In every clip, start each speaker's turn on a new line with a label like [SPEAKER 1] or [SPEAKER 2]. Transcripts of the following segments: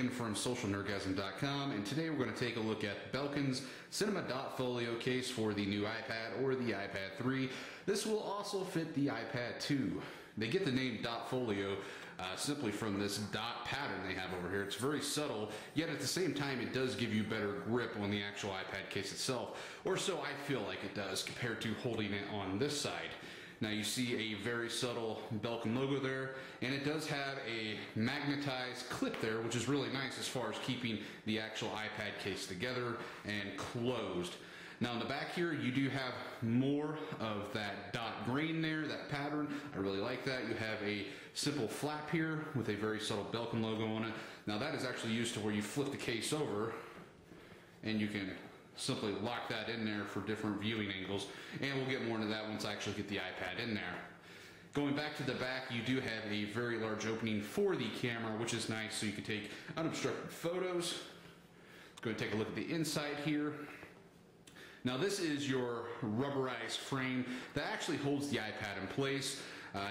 [SPEAKER 1] again from socialnerdgasm.com, and today we're going to take a look at Belkin's Cinema Dot Folio case for the new iPad or the iPad 3. This will also fit the iPad 2. They get the name Dot Folio simply from this dot pattern they have over here. It's very subtle, yet at the same time it does give you better grip on the actual iPad case itself, or so I feel like it does compared to holding it on this side. Now you see a very subtle Belkin logo there, and it does have a magnetized clip there, which is really nice as far as keeping the actual iPad case together and closed. Now in the back here, you do have more of that dot green there, that pattern. I really like that. You have a simple flap here with a very subtle Belkin logo on it. Now that is actually used to where you flip the case over and you can simply lock that in there for different viewing angles, and we'll get more into that once I actually get the iPad in there. Going back to the back, you do have a very large opening for the camera, which is nice, so you can take unobstructed photos. Let's go and take a look at the inside here. Now this is your rubberized frame that actually holds the iPad in place.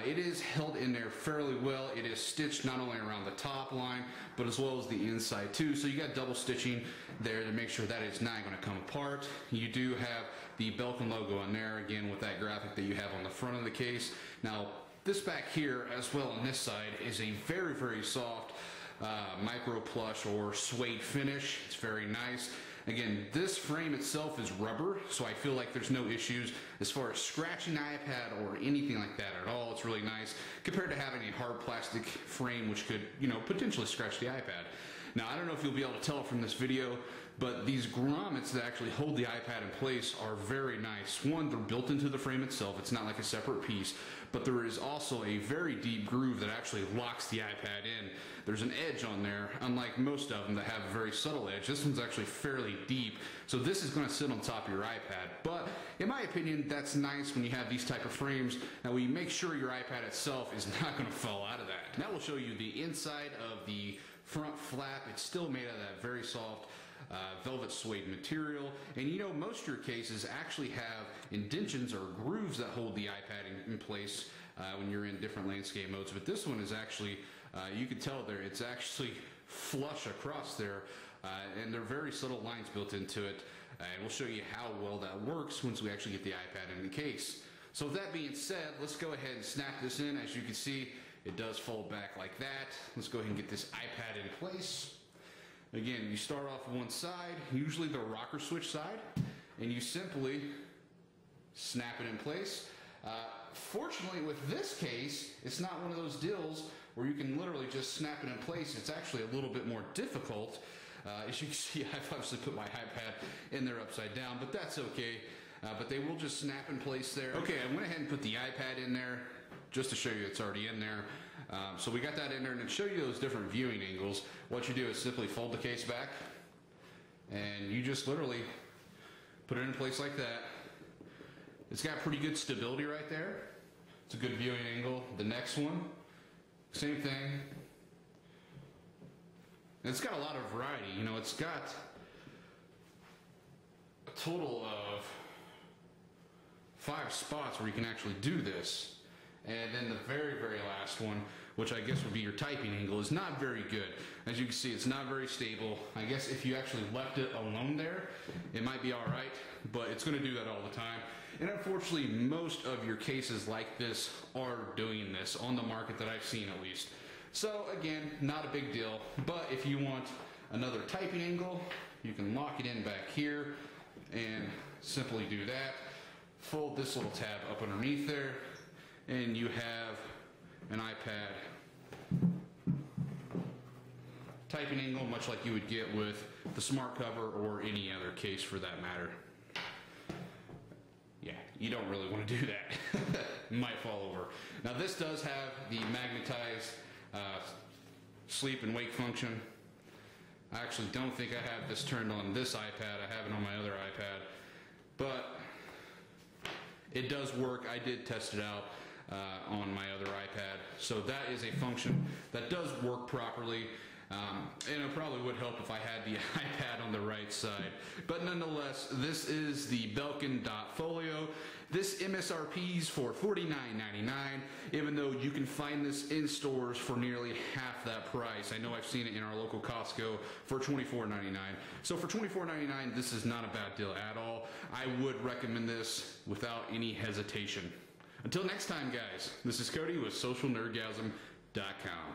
[SPEAKER 1] It is held in there fairly well. It is stitched not only around the top line, but as well as the inside too. So you got double stitching there to make sure that it's not going to come apart. You do have the Belkin logo on there, again with that graphic that you have on the front of the case. Now this back here, as well on this side, is a very, very soft micro plush or suede finish. It's very nice. Again, this frame itself is rubber, so I feel like there's no issues as far as scratching the iPad or anything like that at all. It's really nice compared to having a hard plastic frame which could, potentially scratch the iPad. Now, I don't know if you'll be able to tell from this video, but these grommets that actually hold the iPad in place are very nice. One, they're built into the frame itself. It's not like a separate piece, but there is also a very deep groove that actually locks the iPad in. There's an edge on there, unlike most of them that have a very subtle edge. This one's actually fairly deep, so this is going to sit on top of your iPad. But in my opinion, that's nice when you have these type of frames. Now, we make sure your iPad itself is not going to fall out of that. Now we'll show you the inside of the front flap. It's still made out of that very soft velvet suede material, and most of your cases actually have indentions or grooves that hold the iPad in place when you're in different landscape modes, but this one is actually, you can tell there, it's actually flush across there, and there are very subtle lines built into it, and we'll show you how well that works once we actually get the iPad in the case. So with that being said, let's go ahead and snap this in. As you can see, it does fold back like that. Let's go ahead and get this iPad in place. Again, you start off one side, usually the rocker switch side, and you simply snap it in place. Fortunately, with this case, it's not one of those deals where you can literally just snap it in place. It's actually a little bit more difficult. As you can see, I've obviously put my iPad in there upside down, but that's okay. But they will just snap in place there. Okay, I went ahead and put the iPad in there just to show you it's already in there. So we got that in there, and to show you those different viewing angles, what you do is simply fold the case back, and you just literally put it in place like that. It's got pretty good stability right there. It's a good viewing angle. The next one, same thing. And it's got a lot of variety. It's got a total of 5 spots where you can actually do this. And then the very, very last one, which I guess would be your typing angle, is not very good. As you can see, it's not very stable. I guess if you actually left it alone there, it might be all right, but it's going to do that all the time. And unfortunately, most of your cases like this are doing this on the market that I've seen, at least. So again, not a big deal, but if you want another typing angle, you can lock it in back here and simply do that. Fold this little tab up underneath there, and you have an iPad typing angle, much like you would get with the smart cover or any other case for that matter. Yeah, you don't really want to do that. It might fall over. Now this does have the magnetized sleep and wake function. I actually don't think I have this turned on this iPad. I have it on my other iPad, but it does work. I did test it out on my other iPad, so that is a function that does work properly. And it probably would help if I had the iPad on the right side. But nonetheless, this is the Belkin Dot Folio. This MSRP's for $49.99, even though you can find this in stores for nearly half that price. I know I've seen it in our local Costco for $24.99. So for $24.99, this is not a bad deal at all. I would recommend this without any hesitation. Until next time, guys, this is Cody with SocialNerdgasm.com.